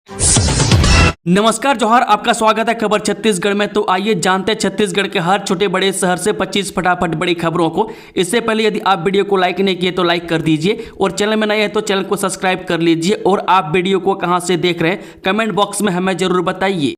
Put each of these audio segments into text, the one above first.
नमस्कार जोहार, आपका स्वागत है खबर छत्तीसगढ़ में। तो आइए जानते हैं छत्तीसगढ़ के हर छोटे बड़े शहर से 25 फटाफट बड़ी खबरों को। इससे पहले यदि आप वीडियो को लाइक नहीं किए तो लाइक कर दीजिए और चैनल में नए हैं तो चैनल को सब्सक्राइब कर लीजिए। और आप वीडियो को कहां से देख रहे हैं कमेंट बॉक्स में हमें जरूर बताइए।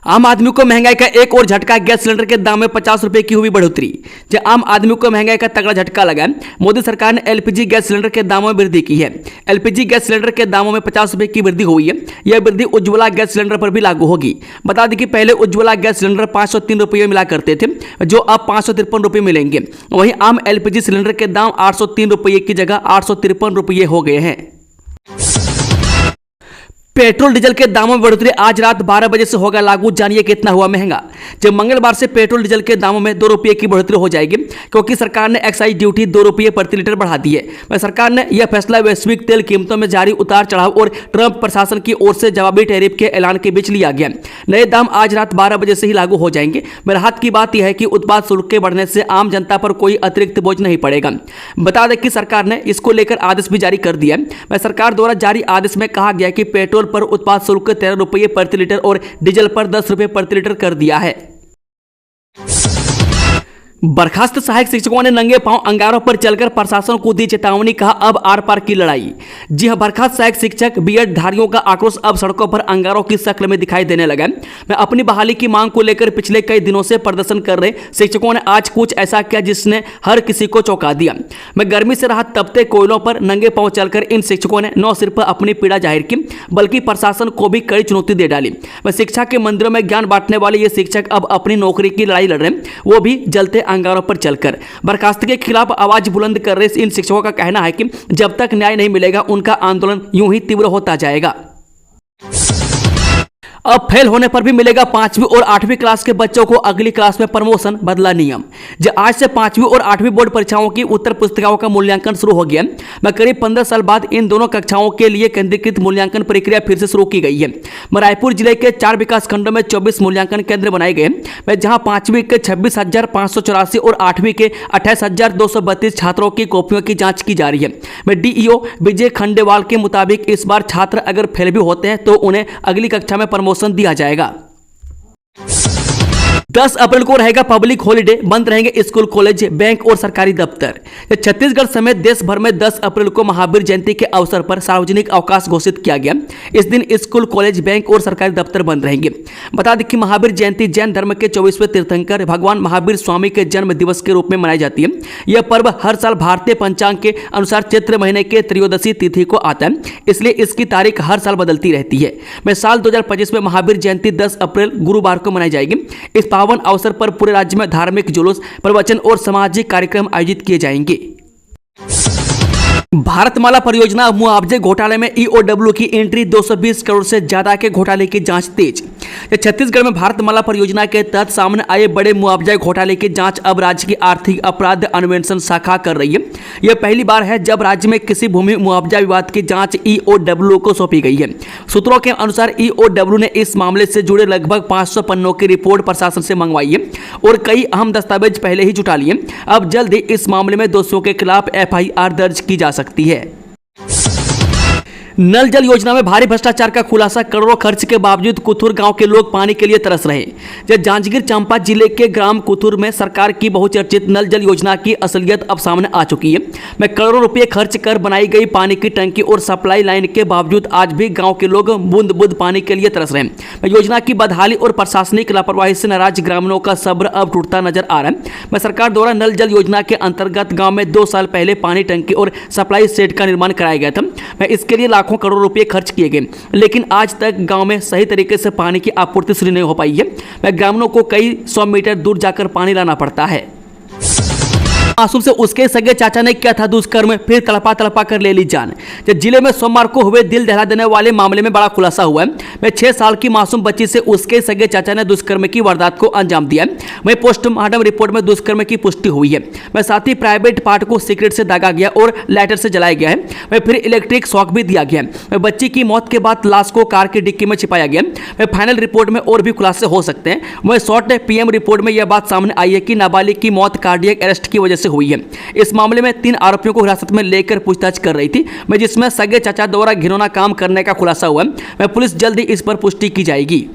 आम आदमी को महंगाई का एक और झटका, गैस सिलेंडर के दाम में 50 रुपए की हुई बढ़ोतरी। जब आम आदमी को महंगाई का तगड़ा झटका लगा, मोदी सरकार ने एलपीजी गैस सिलेंडर के दामों में वृद्धि की है। एलपीजी गैस सिलेंडर के दामों में 50 रुपए की वृद्धि हुई है। यह वृद्धि उज्ज्वला गैस सिलेंडर पर भी लागू होगी। बता दें कि पहले उज्ज्वला गैस सिलेंडर 503 रुपये मिला करते थे, जो अब 553 रुपये मिलेंगे। वहीं आम एलपीजी सिलेंडर के दाम 803 रुपये की जगह 853 रुपये हो गए हैं। पेट्रोल डीजल के दामों में बढ़ोतरी आज रात 12 बजे से होगा लागू। जानिए कितना हुआ महंगा। जब मंगलवार से पेट्रोल डीजल के दामों में 2 रुपये की बढ़ोतरी हो जाएगी, क्योंकि सरकार ने एक्साइज ड्यूटी 2 रुपये प्रति लीटर बढ़ा दी है। सरकार ने यह फैसला वैश्विक तेल कीमतों में जारी उतार चढ़ाव और ट्रंप प्रशासन की ओर से जवाबी टैरिफ के ऐलान के बीच लिया गया। नए दाम आज रात 12 बजे से ही लागू हो जाएंगे। राहत की बात यह है कि उत्पाद शुल्क के बढ़ने से आम जनता पर कोई अतिरिक्त बोझ नहीं पड़ेगा। बता दें कि सरकार ने इसको लेकर आदेश भी जारी कर दिया है। सरकार द्वारा जारी आदेश में कहा गया कि पेट्रोल पर उत्पाद शुल्क 13 रुपये प्रति लीटर और डीजल पर 10 रुपये प्रति लीटर कर दिया है। बर्खास्त सहायक शिक्षकों ने नंगे पांव अंगारों पर चलकर प्रशासन को दी चेतावनी, कहा अब आर पार की लड़ाई। जी हां, बर्खास्त सहायक शिक्षक बीएड धारियों का आक्रोश अब सड़कों पर अंगारों की शक्ल में दिखाई देने लगा। मैं अपनी बहाली की मांग को लेकर पिछले कई दिनों से प्रदर्शन कर रहे शिक्षकों ने आज कुछ ऐसा किया जिसने हर किसी को चौंका दिया। मैं गर्मी से राहत तपते कोयलों पर नंगे पांव चलकर इन शिक्षकों ने न सिर्फ अपनी पीड़ा जाहिर की, बल्कि प्रशासन को भी कड़ी चुनौती दे डाली। मैं शिक्षा के मंदिरों में ज्ञान बांटने वाले ये शिक्षक अब अपनी नौकरी की लड़ाई लड़ रहे हैं, वो भी जलते अंगारों पर चलकर। बर्खास्तगी के खिलाफ आवाज बुलंद कर रहे इन शिक्षकों का कहना है कि जब तक न्याय नहीं मिलेगा उनका आंदोलन यूं ही तीव्र होता जाएगा। अब फेल होने पर भी मिलेगा 5वीं और 8वीं क्लास के बच्चों को अगली क्लास में प्रमोशन, बदला नियम। जब आज से 5वीं और 8वीं बोर्ड परीक्षाओं की उत्तर पुस्तिकाओं का मूल्यांकन शुरू हो गया। मैं करीब 15 साल बाद इन दोनों कक्षाओं के लिए केंद्रीकृत मूल्यांकन प्रक्रिया फिर से शुरू की गई है। रायपुर जिले के 4 विकास खंडों में 24 मूल्यांकन केंद्र बनाए गए हैं, जहां 5वीं के 26,584 और 8वीं के 28,232 छात्रों की कॉपियों की जांच की जा रही है। डीईओ विजय खंडेवाल के मुताबिक इस बार छात्र अगर फेल भी होते हैं तो उन्हें अगली कक्षा में प्रमोशन दिया जाएगा। 10 अप्रैल को रहेगा पब्लिक हॉलिडे, बंद रहेंगे स्कूल, कॉलेज, बैंक और सरकारी दफ्तर। छत्तीसगढ़ समेत देश भर में 10 अप्रैल को महावीर जयंती के अवसर पर सार्वजनिक अवकाश घोषित किया गया। इस दिन स्कूल, कॉलेज, बैंक और सरकारी दफ्तर बंद रहेंगे। बता दें कि महावीर जयंती जैन धर्म के 24वें तीर्थंकर भगवान महावीर स्वामी के जन्म दिवस के रूप में मनाई जाती है। यह पर्व हर साल भारतीय पंचांग के अनुसार चैत्र महीने के त्रयोदशी तिथि को आता है, इसलिए इसकी तारीख हर साल बदलती रहती है। साल 2025 में महावीर जयंती 10 अप्रैल गुरुवार को मनाई जाएगी। इस पावन अवसर पर पूरे राज्य में धार्मिक जुलूस, प्रवचन और सामाजिक कार्यक्रम आयोजित किए जाएंगे। भारतमाला परियोजना मुआवजे घोटाले में ईओडब्ल्यू की एंट्री, 220 करोड़ से ज्यादा के घोटाले की जांच तेज। छत्तीसगढ़ में भारतमाला परियोजना के तहत सामने आए बड़े मुआवजा घोटाले की जांच अब राज्य की आर्थिक अपराध अन्वेषण शाखा कर रही है। यह पहली बार है जब राज्य में किसी भूमि मुआवजा विवाद की जांच ईओडब्ल्यू को सौंपी गई है। सूत्रों के अनुसार ईओडब्ल्यू ने इस मामले से जुड़े लगभग 500 पन्नों की रिपोर्ट प्रशासन से मंगवाई है और कई अहम दस्तावेज पहले ही जुटा लिए। अब जल्द ही इस मामले में दोषियों के खिलाफ एफआईआर दर्ज की जा सकती है। नल जल योजना में भारी भ्रष्टाचार का खुलासा, करोड़ों खर्च के बावजूद कुथुर गांव के लोग पानी के लिए तरस रहे। जब जांजगीर चांपा जिले के ग्राम कुथुर में सरकार की बहुचर्चित नल जल योजना की असलियत अब सामने आ चुकी है। मैं करोड़ों रुपए खर्च कर बनाई गई पानी की टंकी और सप्लाई लाइन के बावजूद आज भी गाँव के लोग बूंद बूंद पानी के लिए तरस रहे हैं। योजना की बदहाली और प्रशासनिक लापरवाही से नाराज ग्रामीणों का सब्र अब टूटता नजर आ रहा है। सरकार द्वारा नल जल योजना के अंतर्गत गाँव में 2 साल पहले पानी टंकी और सप्लाई सेट का निर्माण कराया गया था। इसके लिए लाखों करोड़ रुपए खर्च किए गए, लेकिन आज तक गांव में सही तरीके से पानी की आपूर्ति शुरू नहीं हो पाई है। ग्रामीणों को कई 100 मीटर दूर जाकर पानी लाना पड़ता है। मासूम से उसके सगे चाचा ने किया था दुष्कर्म, फिर तड़पा तड़पा कर ले ली जान। जब जिले में सोमवार को हुए दिल दहला देने वाले मामले में बड़ा खुलासा हुआ है। 6 साल की मासूम बच्ची से उसके सगे चाचा ने दुष्कर्म की वारदात को अंजाम दिया। वहीं पोस्टमार्टम रिपोर्ट में दुष्कर्म की पुष्टि हुई है। साथ ही प्राइवेट पार्ट को सिगरेट से दागा गया और लाइटर से जलाया गया है। फिर इलेक्ट्रिक शॉक भी दिया गया। बच्ची की मौत के बाद लाश को कार की डिक्की में छिपाया गया। फाइनल रिपोर्ट में और भी खुलासे हो सकते हैं। वहीं शॉर्ट पीएम रिपोर्ट में यह बात सामने आई है कि नाबालिग की मौत कार्डियक अरेस्ट की वजह से हुई है। इस मामले में 3 आरोपियों को हिरासत में लेकर पूछताछ कर रही थी, जिसमें सगे चाचा द्वारा घिनौना काम करने का खुलासा हुआ है। पुलिस जल्द ही इस पर पुष्टि की जाएगी।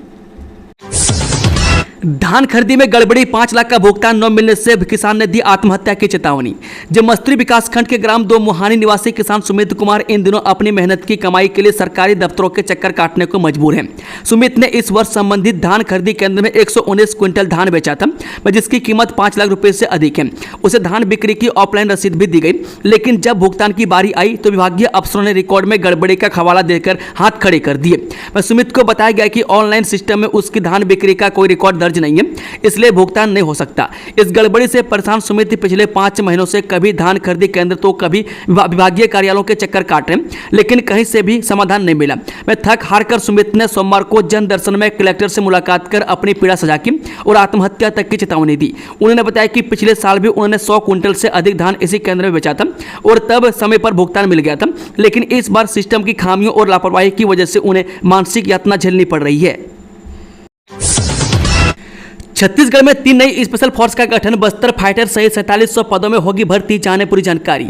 धान खरीदी में गड़बड़ी, 5 लाख का भुगतान न मिलने से किसान ने दी आत्महत्या की चेतावनी। जमस्तरी विकासखंड के ग्राम 2 मुहानी निवासी किसान सुमित कुमार इन दिनों अपनी मेहनत की कमाई के लिए सरकारी दफ्तरों के चक्कर काटने को मजबूर हैं। सुमित ने इस वर्ष संबंधित धान खरीदी केंद्र में 119 क्विंटल धान बेचा था, जिसकी कीमत 5 लाख रुपए से अधिक है। उसे धान बिक्री की ऑफलाइन रसीद भी दी गई, लेकिन जब भुगतान की बारी आई तो विभागीय अफसरों ने रिकॉर्ड में गड़बड़ी का हवाला देकर हाथ खड़े कर दिए। सुमित को बताया गया कि ऑनलाइन सिस्टम में उसकी धान बिक्री का कोई रिकॉर्ड दर्ज नहीं है, इसलिए भुगतान नहीं हो सकता। इस गड़बड़ी से परेशान सुमित पिछले 5 महीनों से कभी धान खरीदी केंद्र तो कभी विभागीय कार्यालयों के चक्कर काट रहे, लेकिन कहीं से भी समाधान नहीं मिला। मैं थक हार कर सुमित ने सोमवार को जन दर्शन में कलेक्टर से मुलाकात कर अपनी पीड़ा सजा की और आत्महत्या तक की चेतावनी दी। उन्होंने बताया कि पिछले साल भी उन्होंने 100 क्विंटल से अधिक धान इसी केंद्र में बेचा था और तब समय पर भुगतान मिल गया था, लेकिन इस बार सिस्टम की खामियों और लापरवाही की वजह से उन्हें मानसिक यातना झेलनी पड़ रही है। छत्तीसगढ़ में 3 नई स्पेशल फोर्स का गठन, बस्तर फाइटर सहित 4700 पदों में होगी भर्ती, जाने पूरी जानकारी।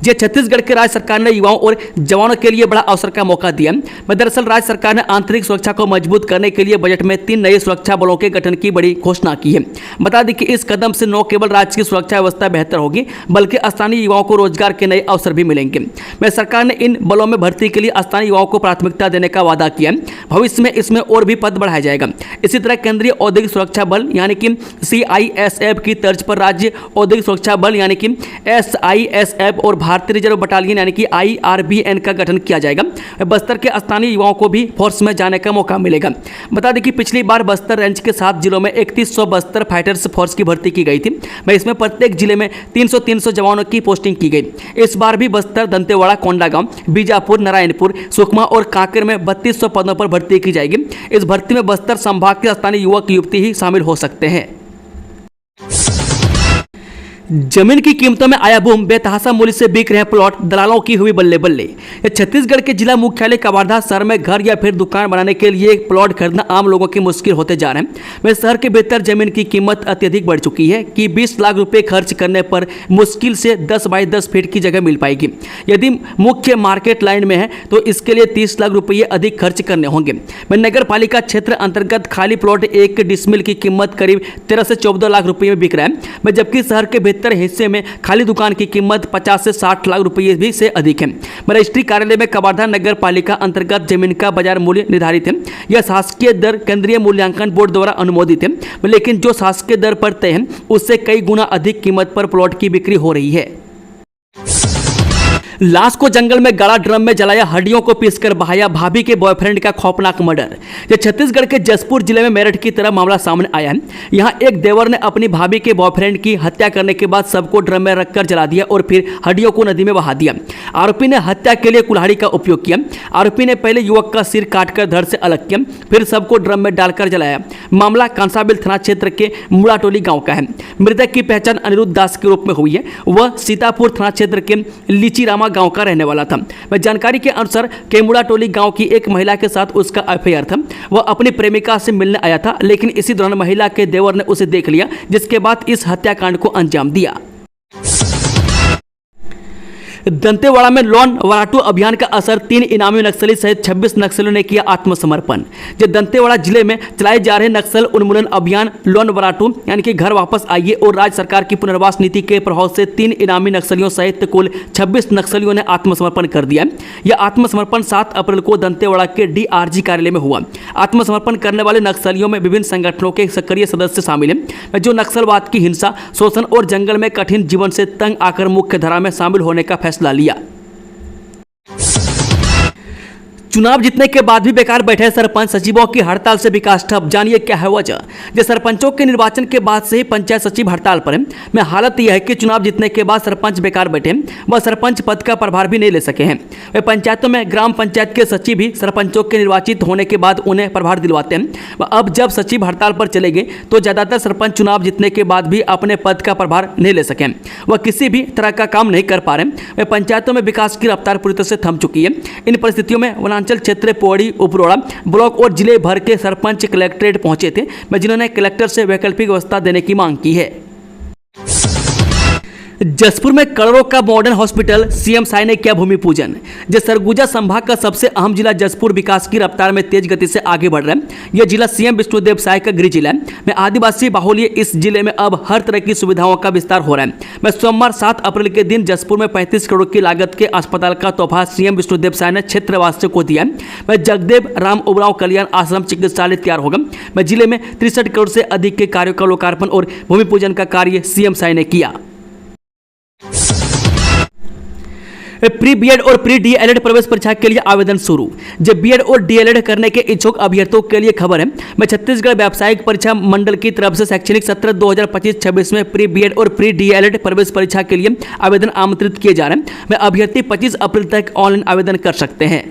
जे छत्तीसगढ़ के राज्य सरकार ने युवाओं और जवानों के लिए बड़ा अवसर का मौका दिया। दरअसल राज्य सरकार ने आंतरिक सुरक्षा को मजबूत करने के लिए बजट में 3 नए सुरक्षा बलों के गठन की बड़ी घोषणा की है। बता दें कि इस कदम से न केवल राज्य की सुरक्षा व्यवस्था बेहतर होगी, बल्कि स्थानीय युवाओं को रोजगार के नए अवसर भी मिलेंगे। सरकार ने इन बलों में भर्ती के लिए स्थानीय युवाओं को प्राथमिकता देने का वादा किया है। भविष्य में इसमें और भी पद बढ़ाया जाएगा। इसी तरह केंद्रीय औद्योगिक सुरक्षा बल यानी कि CISF की तर्ज पर राज्य औद्योगिक सुरक्षा बल यानी कि SISF और भारतीय रिजर्व बटालियन यानी कि IRBN का गठन किया जाएगा। बस्तर के स्थानीय युवाओं को भी फोर्स में जाने का मौका मिलेगा। बता दें कि पिछली बार बस्तर रेंज के 7 जिलों में 3100 बस्तर फाइटर्स फोर्स की भर्ती की गई थी। इसमें प्रत्येक जिले में 300 जवानों की पोस्टिंग की गई। इस बार भी बस्तर, दंतेवाड़ा, कोंडागांव, बीजापुर, नारायणपुर, सुकमा और कांकेर में 3200 पदों पर भर्ती की जाएगी। इस भर्ती में बस्तर संभाग के स्थानीय युवक युवती ही शामिल हो सकते हैं। जमीन की कीमतों में आया बूम, बेतहाशा मूल्य से बिक रहे प्लॉट, दलालों की हुई बल्ले बल्ले। छत्तीसगढ़ के जिला मुख्यालय कवर्धा शहर में घर या फिर दुकान बनाने के लिए प्लॉट खरीदना आम लोगों की मुश्किल होते जा रहे हैं। शहर के भीतर जमीन की कीमत अत्यधिक बढ़ चुकी है कि 20 लाख रुपए खर्च करने पर मुश्किल से 10 बाई 10 फीट की जगह मिल पाएगी। यदि मुख्य मार्केट लाइन में है तो इसके लिए 30 लाख रुपये अधिक खर्च करने होंगे। नगर पालिका क्षेत्र अंतर्गत खाली प्लॉट 1 डिसमिल की कीमत करीब 13 से 14 लाख रुपये में बिक रहा है, जबकि शहर के हिस्से में खाली दुकान की कीमत 50 से 60 लाख रुपये भी से अधिक है। रजिस्ट्री कार्यालय में कवर्धा नगर पालिका अंतर्गत जमीन का बाजार मूल्य निर्धारित है। यह शासकीय दर केंद्रीय मूल्यांकन बोर्ड द्वारा अनुमोदित है, लेकिन जो शासकीय दर पर तय है उससे कई गुना अधिक कीमत पर प्लॉट की बिक्री हो रही है। लाश को जंगल में गाड़ा, ड्रम में जलाया, हड्डियों को पीसकर बहाया, भाभी के बॉयफ्रेंड का खौफनाक मर्डर। यह छत्तीसगढ़ के जसपुर जिले में मेरठ की तरह मामला सामने आया है। यहां एक देवर ने अपनी भाभी के बॉयफ्रेंड की हत्या करने के बाद सबको ड्रम में रखकर जला दिया और फिर हड्डियों को नदी में बहा दिया। आरोपी ने हत्या के लिए कुल्हाड़ी का उपयोग किया। आरोपी ने पहले युवक का सिर काटकर धड़ से अलग किया, फिर सबको ड्रम में डालकर जलाया। मामला कांसाबिल थाना क्षेत्र के मुड़ाटोली गाँव का है। मृतक की पहचान अनिरुद्ध दास के रूप में हुई है। वह सीतापुर थाना क्षेत्र के लीचीरामा गांव का रहने वाला था। जानकारी के अनुसार केमुड़ा टोली गांव की एक महिला के साथ उसका अफेयर था। वह अपनी प्रेमिका से मिलने आया था, लेकिन इसी दौरान महिला के देवर ने उसे देख लिया, जिसके बाद इस हत्याकांड को अंजाम दिया। दंतेवाड़ा में लॉन वराटू अभियान का असर, 3 इनामी नक्सली सहित 26 नक्सलियों ने किया आत्मसमर्पण। जो दंतेवाड़ा जिले में चलाए जा रहे नक्सल उन्मूलन अभियान लॉन वराटू यानी कि घर वापस आइए और राज्य सरकार की पुनर्वास नीति के प्रभाव से 3 इनामी नक्सलियों सहित कुल 26 नक्सलियों ने आत्मसमर्पण कर दिया। यह आत्मसमर्पण 7 अप्रैल को दंतेवाड़ा के DRG कार्यालय में हुआ। आत्मसमर्पण करने वाले नक्सलियों में विभिन्न संगठनों के सक्रिय सदस्य शामिल हैं, जो नक्सलवाद की हिंसा, शोषण और जंगल में कठिन जीवन से तंग आकर मुख्य धारा में शामिल होने का फैसला लिया। चुनाव जीतने के बाद भी बेकार बैठे सरपंच, सचिवों की हड़ताल से विकास ठप। जानिए क्या है वजह। जो सरपंचों के निर्वाचन के बाद से ही पंचायत सचिव हड़ताल पर है। में हालत यह है कि चुनाव जीतने के बाद सरपंच बेकार बैठे, वह सरपंच पद का प्रभार भी नहीं ले सके हैं। वे पंचायतों में ग्राम पंचायत के सचिव भी सरपंचों के निर्वाचित होने के बाद उन्हें प्रभार दिलवाते हैं। अब जब सचिव हड़ताल पर चले गए तो ज़्यादातर सरपंच चुनाव जीतने के बाद भी अपने पद का प्रभार नहीं ले सके। वह किसी भी तरह का काम नहीं कर पा रहे। वे पंचायतों में विकास की रफ्तार पूरी तरह से थम चुकी है। इन परिस्थितियों में वनांचल क्षेत्र पौड़ी, उपरोड़ा ब्लॉक और जिले भर के सरपंच कलेक्ट्रेट पहुंचे थे, जिन्होंने कलेक्टर से वैकल्पिक व्यवस्था देने की मांग की है। जसपुर में करोड़ों का मॉडर्न हॉस्पिटल, सीएम साय ने किया भूमि पूजन। सरगुजा संभाग का सबसे अहम जिला जसपुर विकास की रफ्तार में तेज गति से आगे बढ़ रहा है। यह जिला सीएम विष्णुदेव साय का गृह जिला है। मैं आदिवासी बाहुल्य इस जिले में अब हर तरह की सुविधाओं का विस्तार हो रहा है। मैं सोमवार 7 अप्रैल के दिन जसपुर में 35 करोड़ की लागत के अस्पताल का तोहफा सीएम विष्णुदेव साय ने क्षेत्रवासियों को दिया। मैं जगदेव राम उबराव कल्याण आश्रम चिकित्सालय तैयार होगा। मैं जिले में 63 करोड़ से अधिक के कार्यों का लोकार्पण और भूमि पूजन का कार्य सीएम साय ने किया। प्री बीएड और प्री डीएलएड प्रवेश परीक्षा के लिए आवेदन शुरू। जब बीएड और डीएलएड करने के इच्छुक अभ्यर्थियों के लिए खबर है। मैं छत्तीसगढ़ व्यावसायिक परीक्षा मंडल की तरफ से शैक्षणिक सत्र 2025-26 में प्री बीएड और प्री डीएलएड प्रवेश परीक्षा के लिए आवेदन आमंत्रित किए जा रहे हैं। मैं अभ्यर्थी 25 अप्रैल तक ऑनलाइन आवेदन कर सकते हैं।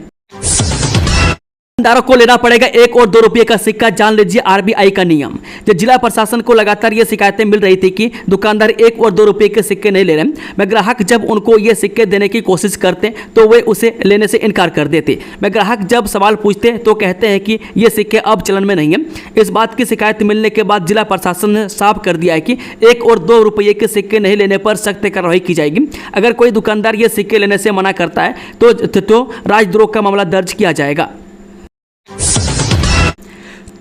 दुकानदारों को लेना पड़ेगा 1 और 2 रुपये का सिक्का, जान लीजिए आरबीआई का नियम। जब जिला प्रशासन को लगातार ये शिकायतें मिल रही थी कि दुकानदार 1 और 2 रुपये के सिक्के नहीं ले रहे, मैं ग्राहक जब उनको ये सिक्के देने की कोशिश करते तो वे उसे लेने से इनकार कर देते। मैं ग्राहक जब सवाल पूछते तो कहते हैं कि ये सिक्के अब चलन में नहीं है। इस बात की शिकायत मिलने के बाद जिला प्रशासन ने साफ कर दिया है कि 1 और 2 रुपये के सिक्के नहीं लेने पर सख्त कार्रवाई की जाएगी। अगर कोई दुकानदार ये सिक्के लेने से मना करता है तो राजद्रोह का मामला दर्ज किया जाएगा।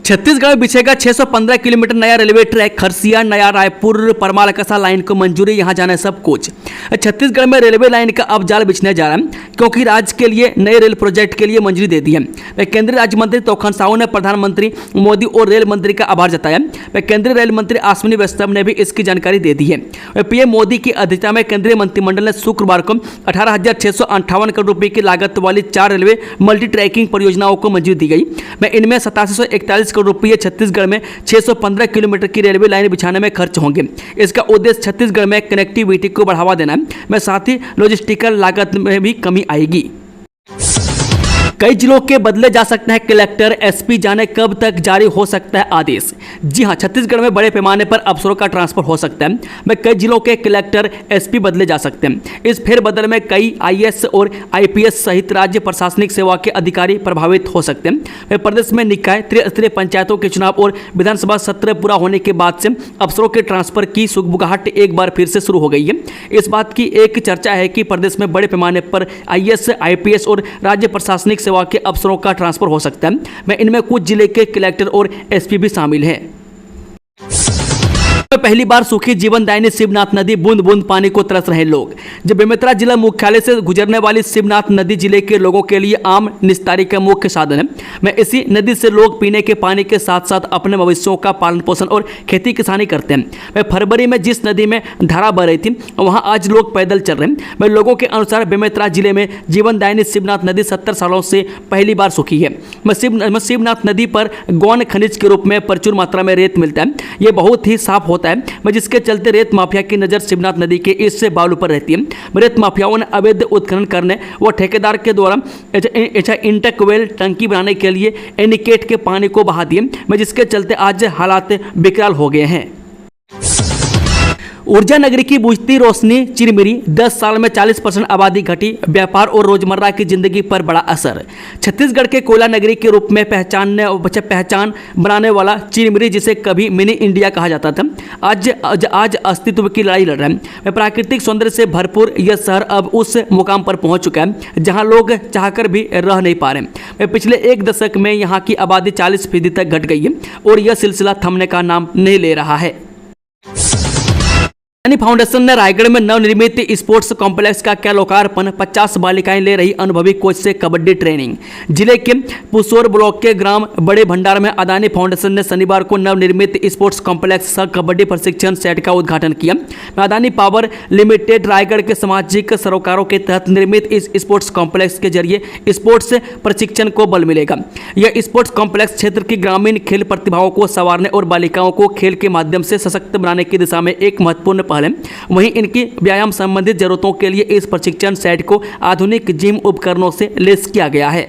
छत्तीसगढ़ में बिछेगा 615 किलोमीटर नया रेलवे ट्रैक। खरसिया नया रायपुर परमालकसा लाइन को मंजूरी, यहां जाना सब कुछ। छत्तीसगढ़ में रेलवे लाइन का अब जाल बिछने जा रहा है क्योंकि राज्य के लिए नए रेल प्रोजेक्ट के लिए मंजूरी दे दी है। केंद्रीय राज्य मंत्री तोखन साहू ने प्रधानमंत्री मोदी और रेल मंत्री का आभार जताया। केंद्रीय रेल मंत्री अश्विनी वैष्णव ने भी इसकी जानकारी दे दी है। पीएम मोदी की अध्यक्षता में केंद्रीय मंत्रिमंडल ने शुक्रवार को 18,658 करोड़ रुपये की लागत वाली 4 रेलवे मल्टी ट्रैकिंग परियोजनाओं को मंजूरी दी गई। इनमें 8741 करोड़ रुपये छत्तीसगढ़ में 615 किलोमीटर की रेलवे लाइन बिछाने में खर्च होंगे। इसका उद्देश्य छत्तीसगढ़ में कनेक्टिविटी को बढ़ावा देना है। साथ ही लॉजिस्टिकल लागत में भी कमी आएगी। कई जिलों के बदले जा सकते हैं कलेक्टर, एसपी, जाने कब तक जारी हो सकता है आदेश। जी हां, छत्तीसगढ़ में बड़े पैमाने पर अफसरों का ट्रांसफर हो सकता है। में कई जिलों के कलेक्टर, एसपी बदले जा सकते हैं। इस फेरबदल में कई आईएएस और आईपीएस सहित राज्य प्रशासनिक सेवा के अधिकारी प्रभावित हो सकते हैं। प्रदेश में निकाय, त्रिस्तरीय पंचायतों के चुनाव और विधानसभा सत्र पूरा होने के बाद से अफसरों के ट्रांसफर की सुगबुगाहट एक बार फिर से शुरू हो गई है। इस बात की एक चर्चा है कि प्रदेश में बड़े पैमाने पर आईएएस, आईपीएस और राज्य प्रशासनिक सेवा के अफसरों का ट्रांसफर हो सकता है। मैं इनमें कुछ जिले के कलेक्टर और एसपी भी शामिल हैं। पहली बार सूखी जीवनदायिनी शिवनाथ नदी, बूंद बूंद पानी को तरस रहे लोग। जब बेमेतरा जिला मुख्यालय से गुजरने वाली शिवनाथ नदी जिले के लोगों के लिए आम निस्तारी का मुख्य साधन है। मैं इसी नदी से लोग पीने के पानी के साथ साथ अपने भविष्यों का पालन पोषण और खेती किसानी करते हैं। मैं फरवरी में जिस नदी में धारा बह रही थी वहां आज लोग पैदल चल रहे हैं। मैं लोगों के अनुसार बेमेतरा जिले में जीवनदायिनी शिवनाथ नदी 70 सालों से पहली बार सूखी है। मैं शिवनाथ नदी पर गौण खनिज के रूप में प्रचुर मात्रा में रेत मिलता है। ये बहुत ही साफ होता है, जिसके चलते रेत माफिया की नजर शिवनाथ नदी के इस बालू पर रहती है। रेत माफियाओं ने अवैध उत्खनन करने व ठेकेदार के द्वारा इंटेक वेल टंकी बनाने के लिए एनिकेट के पानी को बहा दिए, जिसके चलते आज हालात बेकरार हो गए हैं। ऊर्जा नगरी की बुझती रोशनी चिरमिरी, 10 साल में 40% आबादी घटी, व्यापार और रोजमर्रा की जिंदगी पर बड़ा असर। छत्तीसगढ़ के कोयला नगरी के रूप में पहचान बनाने वाला चिरमिरी, जिसे कभी मिनी इंडिया कहा जाता था, आज अस्तित्व की लड़ाई लड़ रहा है। प्राकृतिक सौंदर्य से भरपूर यह शहर अब उस मुकाम पर पहुंच चुका है जहां लोग चाहकर भी रह नहीं पा रहे। पिछले 1 दशक में यहाँ की आबादी 40% तक घट गई है और यह सिलसिला थमने का नाम नहीं ले रहा है। फाउंडेशन ने रायगढ़ में नवनिर्मित स्पोर्ट्स कॉम्प्लेक्स का किया लोकार्पण। 50 बालिकाएं ले रही अनुभवी कोच से कबड्डी ट्रेनिंग। जिले के पुसोर ब्लॉक के ग्राम बड़े भंडार में अदानी फाउंडेशन ने शनिवार को नवनिर्मित स्पोर्ट्स कॉम्प्लेक्स सह कबड्डी प्रशिक्षण सेट का उद्घाटन किया। अदानी पावर लिमिटेड रायगढ़ के सामाजिक सरोकारों के तहत निर्मित इस स्पोर्ट्स कॉम्प्लेक्स के जरिए स्पोर्ट्स प्रशिक्षण को बल मिलेगा। यह स्पोर्ट्स कॉम्प्लेक्स क्षेत्र की ग्रामीण खेल प्रतिभाओं को संवारने और बालिकाओं को खेल के माध्यम से सशक्त बनाने की दिशा में एक महत्वपूर्ण पहल है। वहीं इनकी व्यायाम संबंधित जरूरतों के लिए इस प्रशिक्षण सेट को आधुनिक जिम उपकरणों से लैस किया गया है।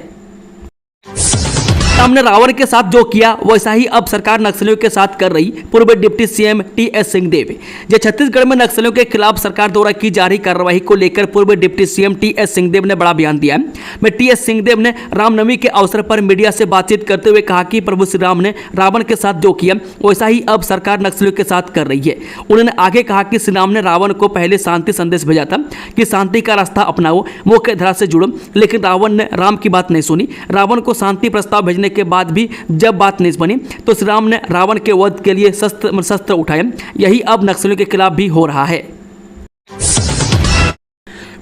राम ने रावण के साथ जो किया वैसा ही अब सरकार नक्सलियों के साथ कर रही। पूर्व डिप्टी सीएम टीएस सिंहदेव जो छत्तीसगढ़ में नक्सलियों के खिलाफ सरकार द्वारा की जा रही कार्रवाई को लेकर पूर्व डिप्टी सीएम टीएस सिंहदेव ने बड़ा बयान दिया है। टीएस सिंहदेव ने रामनवमी के अवसर पर मीडिया से बातचीत करते हुए कहा कि प्रभु श्री राम ने रावण के साथ जो किया वैसा ही अब सरकार नक्सलियों के साथ कर रही है। उन्होंने आगे कहा कि श्री राम ने रावण को पहले शांति संदेश भेजा था कि शांति का रास्ता अपनाओ, मुख्य धारा से जुड़ो, लेकिन रावण ने राम की बात नहीं सुनी। रावण को शांति प्रस्ताव भेजने के बाद भी जब बात नहीं बनी तो श्री राम ने रावण के वध के लिए शस्त्र उठाए। यही अब नक्सलियों के खिलाफ भी हो रहा है।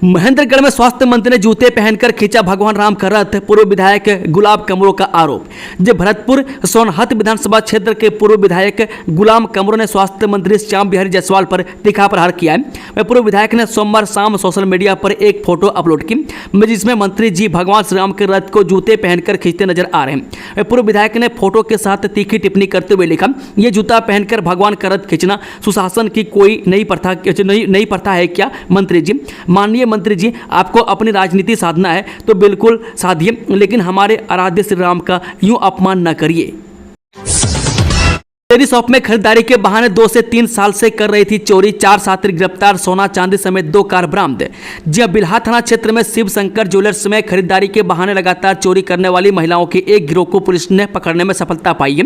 महेंद्रगढ़ में स्वास्थ्य मंत्री ने जूते पहनकर खींचा भगवान राम का रथ, पूर्व विधायक गुलाब कमरो का आरोप। जब भरतपुर सोनहत विधानसभा क्षेत्र के पूर्व विधायक गुलाम कमरो ने स्वास्थ्य मंत्री श्याम बिहारी जायसवाल पर तीखा प्रहार किया है। वह पूर्व विधायक ने सोमवार शाम सोशल मीडिया पर एक फोटो अपलोड की जिसमें मंत्री जी भगवान श्री राम के रथ को जूते पहनकर खींचते नजर आ रहे हैं। वह पूर्व विधायक ने फोटो के साथ तीखी टिप्पणी करते हुए लिखा, ये जूता पहनकर भगवान का रथ खींचना सुशासन की कोई नई प्रथा है क्या? मंत्री जी, माननीय मंत्री जी, आपको अपनी राजनीति साधना है तो बिल्कुल साधिए, लेकिन हमारे आराध्य श्री राम का यूं अपमान न करिए। डेयरी शॉप में खरीदारी के बहाने 2 से 3 साल से कर रही थी चोरी, 4 छात्र गिरफ्तार, सोना चांदी समेत 2 कार बरामद। जब बिल्हा थाना क्षेत्र में शिव शंकर ज्वेलर्स में खरीदारी के बहाने लगातार चोरी करने वाली महिलाओं के एक गिरोह को पुलिस ने पकड़ने में सफलता पाई है।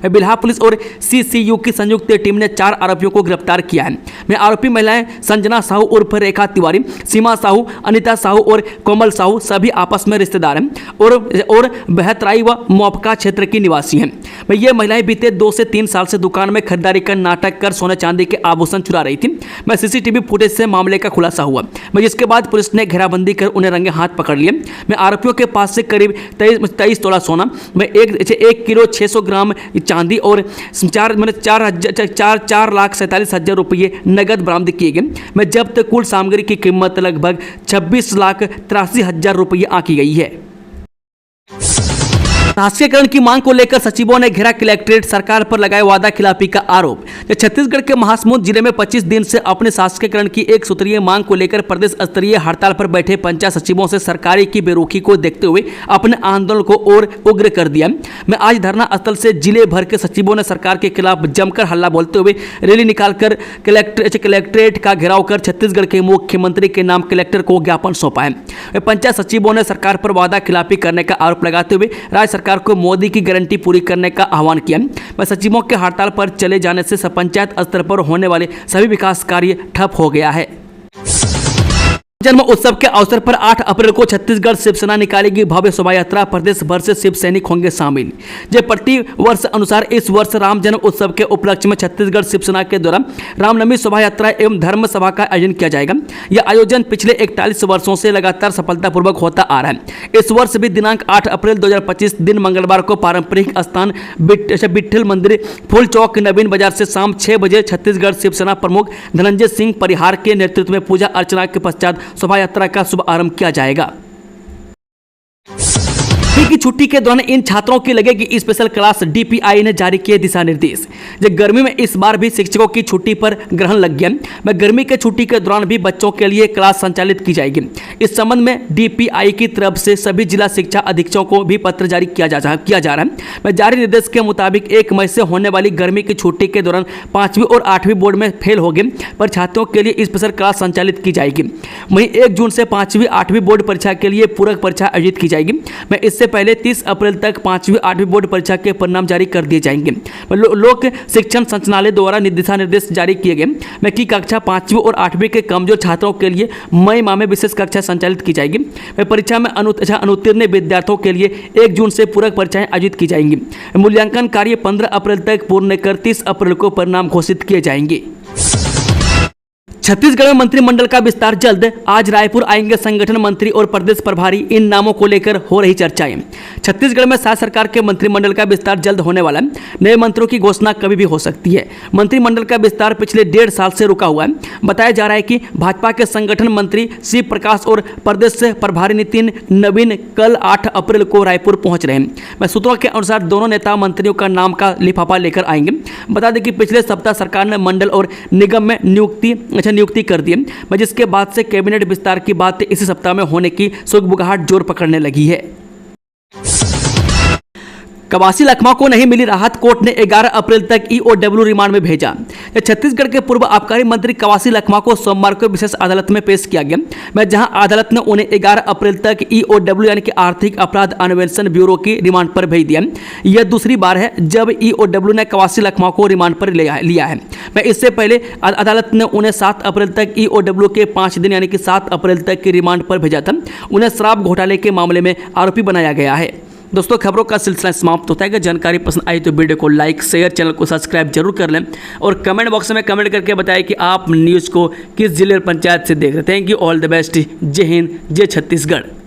बिल्हा पुलिस और सीसीयू की संयुक्त टीम ने 4 आरोपियों को गिरफ्तार किया है। आरोपी महिलाएं संजना साहू उर्फ रेखा तिवारी, सीमा साहू, अनिता साहू और कोमल साहू सभी आपस में रिश्तेदार हैं और बेहतराई व मोपका क्षेत्र की निवासी हैं। ये महिलाएं बीते 2 से 3 साल से दुकान में खरीदारी कर नाटक कर सोने चांदी के आभूषण चुरा रही थी। सीसीटीवी फुटेज से मामले का खुलासा हुआ। जिसके बाद पुलिस ने घेराबंदी कर उन्हें रंगे हाथ पकड़ लिए। आरोपियों के पास से करीब 23 तोला सोना, 1 किलो 600 ग्राम चांदी और 4,47,000 रुपये नगद बरामद किए गए। जब्त कुल सामग्री की कीमत लगभग 26,83,000 रुपये आंकी गई है। शासकीयकरण की मांग को लेकर सचिवों ने घेरा कलेक्ट्रेट, सरकार पर लगाए वादा खिलाफी का आरोप। छत्तीसगढ़ के महासमुंद जिले में 25 दिन से अपने शासकीयकरण की एक सूत्रीय मांग को लेकर प्रदेश स्तरीय हड़ताल पर बैठे पंचायत सचिवों से सरकारी की बेरुखी को देखते हुए अपने आंदोलन को और उग्र कर दिया। आज धरना स्थल से जिले भर के सचिवों ने सरकार के खिलाफ जमकर हल्ला बोलते हुए रैली निकालकर कलेक्ट्रेट का घेराव कर छत्तीसगढ़ के मुख्यमंत्री के नाम कलेक्टर को ज्ञापन सौंपा है। पंचायत सचिवों ने सरकार पर वादा खिलाफी करने का आरोप लगाते हुए राज्य सरकार को मोदी की गारंटी पूरी करने का आह्वान किया। सचिवों के हड़ताल पर चले जाने से पंचायत स्तर पर होने वाले सभी विकास कार्य ठप हो गया है। जन्म उत्सव के अवसर पर 8 अप्रैल को छत्तीसगढ़ शिवसेना निकालेगी भव्य शोभा यात्रा, प्रदेश भर से शिव सैनिक होंगे शामिल। जब प्रति वर्ष अनुसार इस वर्ष राम जन्म उत्सव के उपलक्ष्य में छत्तीसगढ़ शिवसेना के द्वारा रामनवमी शोभा यात्रा एवं धर्म सभा का आयोजन किया जाएगा। यह आयोजन पिछले 41 वर्षों से लगातार सफलतापूर्वक होता आ रहा है। इस वर्ष भी दिनांक 8 अप्रैल 2025 दिन मंगलवार को पारंपरिक स्थान बिट्ठल मंदिर फूल चौक नवीन बाजार से शाम 6 बजे छत्तीसगढ़ शिवसेना प्रमुख धनंजय सिंह परिहार के नेतृत्व में पूजा अर्चना के पश्चात शोभा यात्रा का शुभ आरंभ किया जाएगा। की छुट्टी के दौरान इन छात्रों की लगेगी स्पेशल क्लास, डीपीआई ने जारी किए दिशा निर्देश। जब गर्मी में इस बार भी शिक्षकों की छुट्टी पर ग्रहण लग गया। गर्मी के छुट्टी के दौरान भी बच्चों के लिए क्लास संचालित की जाएगी। इस संबंध में डीपीआई की तरफ से सभी जिला शिक्षा अधीक्षकों को भी पत्र जारी किया जा रहा है। जारी निर्देश के मुताबिक 1 मई से होने वाली गर्मी की छुट्टी के दौरान 5वीं और 8वीं बोर्ड में फेल हो गए पर छात्रों के लिए स्पेशल क्लास संचालित की जाएगी। वहीं 1 जून से 5वीं 8वीं बोर्ड परीक्षा के लिए पूरक परीक्षा आयोजित की जाएगी। इससे पहले 30 अप्रैल तक 5वीं 8वीं बोर्ड परीक्षा के परिणाम जारी कर दिए जाएंगे। लोक शिक्षण संचालनालय द्वारा दिशा निर्देश जारी किए गए कि कक्षा 5वीं और 8वीं के कमजोर छात्रों के लिए मई माह में विशेष कक्षा संचालित की जाएगी। परीक्षा में अनुत्तीर्ण विद्यार्थियों के लिए 1 जून से पूरक परीक्षाएं आयोजित की जाएंगी। मूल्यांकन कार्य 15 अप्रैल तक पूर्ण कर 30 अप्रैल को परिणाम घोषित किए जाएंगे। छत्तीसगढ़ में मंत्रिमंडल का विस्तार जल्द, आज रायपुर आएंगे संगठन मंत्री और प्रदेश प्रभारी, इन नामों को लेकर हो रही चर्चाएं। छत्तीसगढ़ में शासन सरकार के मंत्रिमंडल का विस्तार जल्द होने वाला है। नए मंत्रियों की घोषणा कभी भी हो सकती है। मंत्रिमंडल का विस्तार पिछले 1.5 साल से रुका हुआ है। बताया जा रहा है कि भाजपा के संगठन मंत्री शिव प्रकाश और प्रदेश से प्रभारी नितिन नवीन कल 8 अप्रैल को रायपुर पहुंच रहे हैं। सूत्रों के अनुसार दोनों नेता मंत्रियों का नाम का लिफाफा लेकर आएंगे। बता दें कि पिछले सप्ताह सरकार ने मंडल और निगम में नियुक्ति कर दी है, जिसके बाद से कैबिनेट विस्तार की बात इसी सप्ताह में होने की सुगबुगाहट जोर पकड़ने लगी है। कवासी लखमा को नहीं मिली राहत, कोर्ट ने 11 अप्रैल तक ईओडब्ल्यू रिमांड में भेजा। छत्तीसगढ़ के पूर्व आबकारी मंत्री कवासी लखमा को सोमवार को विशेष अदालत में पेश किया गया, जहां अदालत ने उन्हें 11 अप्रैल तक ईओडब्ल्यू यानी कि आर्थिक अपराध अन्वेषण ब्यूरो की रिमांड पर भेज दिया। यह दूसरी बार है जब ईओडब्ल्यू ने कवासी लखमा को रिमांड पर लिया है। इससे पहले अदालत ने उन्हें 7 अप्रैल तक ईओडब्ल्यू के 5 दिन यानी कि 7 अप्रैल तक की रिमांड पर भेजा था। उन्हें शराब घोटाले के मामले में आरोपी बनाया गया है। दोस्तों, खबरों का सिलसिला समाप्त होता है। अगर जानकारी पसंद आई तो वीडियो को लाइक, शेयर, चैनल को सब्सक्राइब जरूर कर लें और कमेंट बॉक्स में कमेंट करके बताएं कि आप न्यूज़ को किस जिले पंचायत से देख रहे हैं। Thank you, all the best. जय हिंद, जय छत्तीसगढ़।